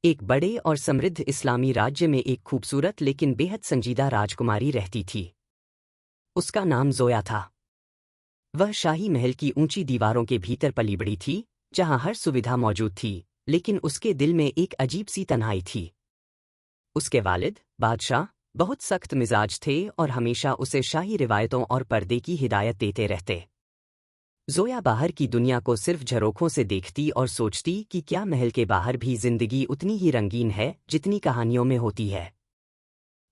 एक बड़े और समृद्ध इस्लामी राज्य में एक खूबसूरत लेकिन बेहद संजीदा राजकुमारी रहती थी। उसका नाम जोया था। वह शाही महल की ऊंची दीवारों के भीतर पली बड़ी थी, जहां हर सुविधा मौजूद थी, लेकिन उसके दिल में एक अजीब सी तन्हाई थी। उसके वालिद, बादशाह, बहुत सख्त मिजाज थे और हमेशा उसे शाही रिवायतों और पर्दे की हिदायत देते रहते। जोया बाहर की दुनिया को सिर्फ झरोखों से देखती और सोचती कि क्या महल के बाहर भी जिंदगी उतनी ही रंगीन है जितनी कहानियों में होती है।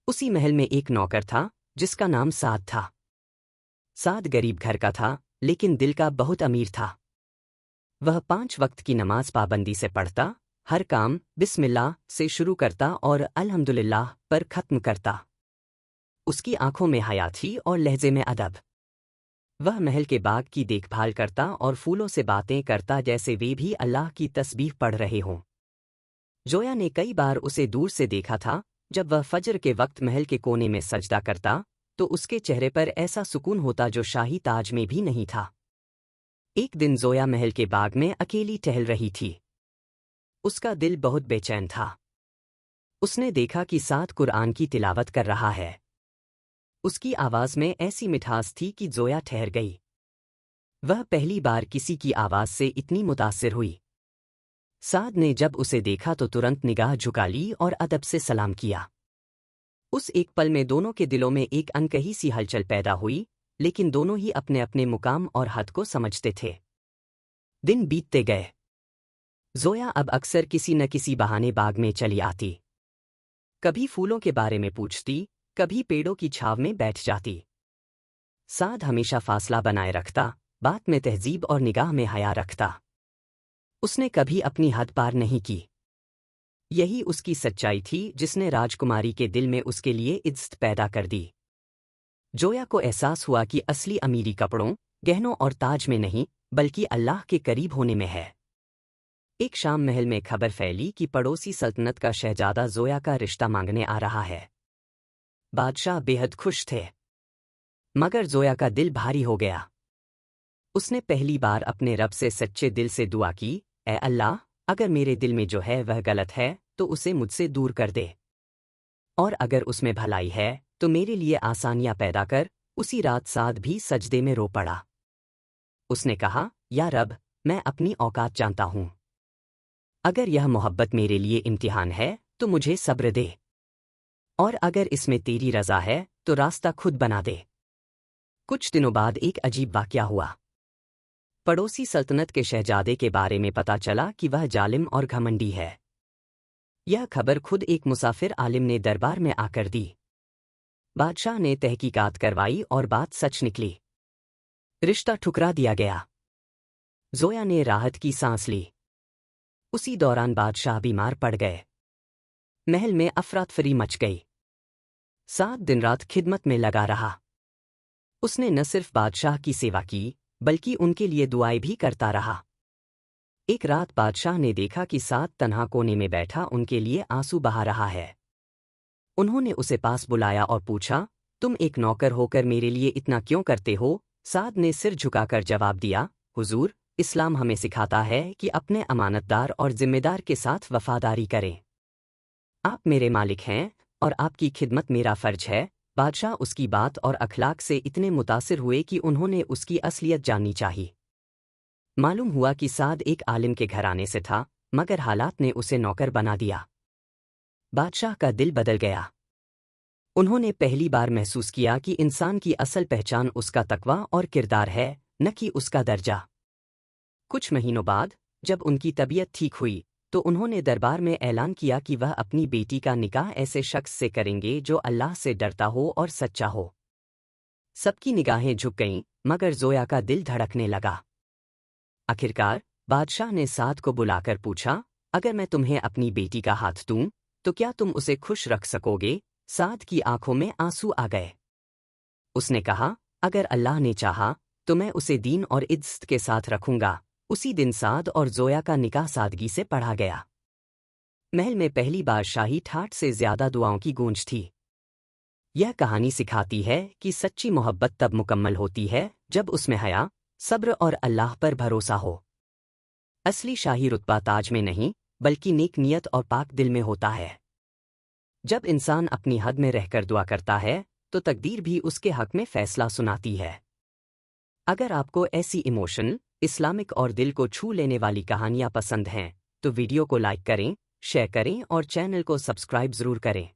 उसी महल में एक नौकर था जिसका नाम साद था। साद गरीब घर का था, लेकिन दिल का बहुत अमीर था। वह 5 वक्त की नमाज पाबंदी से पढ़ता, हर काम बिस्मिल्लाह से शुरू करता और अल्हम्दुलिल्लाह पर खत्म करता। उसकी आंखों में हया थी और लहजे में अदब। वह महल के बाग की देखभाल करता और फूलों से बातें करता जैसे वे भी अल्लाह की तस्बीह पढ़ रहे हों। जोया ने कई बार उसे दूर से देखा था, जब वह फजर के वक्त महल के कोने में सजदा करता, तो उसके चेहरे पर ऐसा सुकून होता जो शाही ताज में भी नहीं था। एक दिन जोया महल के बाग में अकेली टहल रही थी। उसका दिल बहुत बेचैन था। उसने देखा कि साद कुरान की तिलावत कर रहा है। उसकी आवाज में ऐसी मिठास थी कि जोया ठहर गई। वह पहली बार किसी की आवाज से इतनी मुतासिर हुई। साद ने जब उसे देखा तो तुरंत निगाह झुका ली और अदब से सलाम किया। उस एक पल में दोनों के दिलों में एक अनकही सी हलचल पैदा हुई, लेकिन दोनों ही अपने अपने मुकाम और हद को समझते थे। दिन बीतते गए। जोया अब अक्सर किसी न किसी बहाने बाग में चली आती। कभी फूलों के बारे में पूछती, कभी पेड़ों की छाव में बैठ जाती। साद हमेशा फासला बनाए रखता, बात में तहजीब और निगाह में हया रखता। उसने कभी अपनी हद पार नहीं की। यही उसकी सच्चाई थी जिसने राजकुमारी के दिल में उसके लिए इज्जत पैदा कर दी। जोया को एहसास हुआ कि असली अमीरी कपड़ों, गहनों और ताज में नहीं, बल्कि अल्लाह के करीब होने में है। एक शाम महल में खबर फैली कि पड़ोसी सल्तनत का शहजादा जोया का रिश्ता मांगने आ रहा है। बादशाह बेहद खुश थे, मगर जोया का दिल भारी हो गया। उसने पहली बार अपने रब से सच्चे दिल से दुआ की, ऐ अल्लाह, अगर मेरे दिल में जो है वह गलत है तो उसे मुझसे दूर कर दे, और अगर उसमें भलाई है तो मेरे लिए आसानियां पैदा कर। उसी रात साद भी सजदे में रो पड़ा। उसने कहा, या रब, मैं अपनी औकात जानता हूं। अगर यह मोहब्बत मेरे लिए इम्तिहान है तो मुझे सब्र दे, और अगर इसमें तेरी रजा है तो रास्ता खुद बना दे। कुछ दिनों बाद एक अजीब वाकया हुआ। पड़ोसी सल्तनत के शहजादे के बारे में पता चला कि वह जालिम और घमंडी है। यह खबर खुद एक मुसाफिर आलिम ने दरबार में आकर दी। बादशाह ने तहकीकात करवाई और बात सच निकली। रिश्ता ठुकरा दिया गया। जोया ने राहत की सांस ली। उसी दौरान बादशाह बीमार पड़ गए। महल में अफरातफरी मच गई। साद दिन रात खिदमत में लगा रहा। उसने न सिर्फ बादशाह की सेवा की, बल्कि उनके लिए दुआएं भी करता रहा। एक रात बादशाह ने देखा कि साद तन्हा कोने में बैठा उनके लिए आंसू बहा रहा है। उन्होंने उसे पास बुलाया और पूछा, तुम एक नौकर होकर मेरे लिए इतना क्यों करते हो? साद ने सिर झुकाकर जवाब दिया, हुजूर, इस्लाम हमें सिखाता है कि अपने अमानतदार और जिम्मेदार के साथ वफादारी करें। आप मेरे मालिक हैं और आपकी खिदमत मेरा फर्ज है। बादशाह उसकी बात और अखलाक से इतने मुतासिर हुए कि उन्होंने उसकी असलियत जाननी चाहिए। मालूम हुआ कि साद एक आलिम के घराने से था, मगर हालात ने उसे नौकर बना दिया। बादशाह का दिल बदल गया। उन्होंने पहली बार महसूस किया कि इंसान की असल पहचान उसका तकवा और किरदार है, न कि उसका दर्जा। कुछ महीनों बाद, जब उनकी तबीयत ठीक हुई, तो उन्होंने दरबार में ऐलान किया कि वह अपनी बेटी का निकाह ऐसे शख्स से करेंगे जो अल्लाह से डरता हो और सच्चा हो। सबकी निगाहें झुक गईं, मगर जोया का दिल धड़कने लगा। आखिरकार बादशाह ने साद को बुलाकर पूछा, अगर मैं तुम्हें अपनी बेटी का हाथ दूं, तो क्या तुम उसे खुश रख सकोगे? साद की आंखों में आंसू आ गए। उसने कहा, अगर अल्लाह ने चाहा तो मैं उसे दीन और इज्जत के साथ रखूंगा। उसी दिन साद और जोया का निकाह सादगी से पढ़ा गया। महल में पहली बार शाही ठाठ से ज्यादा दुआओं की गूंज थी। यह कहानी सिखाती है कि सच्ची मोहब्बत तब मुकम्मल होती है जब उसमें हया, सब्र और अल्लाह पर भरोसा हो। असली शाही रुतबा ताज में नहीं, बल्कि नेक नियत और पाक दिल में होता है। जब इंसान अपनी हद में रहकर दुआ करता है तो तकदीर भी उसके हक में फैसला सुनाती है। अगर आपको ऐसी इमोशनल, इस्लामिक और दिल को छू लेने वाली कहानियां पसंद हैं तो वीडियो को लाइक करें, शेयर करें और चैनल को सब्सक्राइब जरूर करें।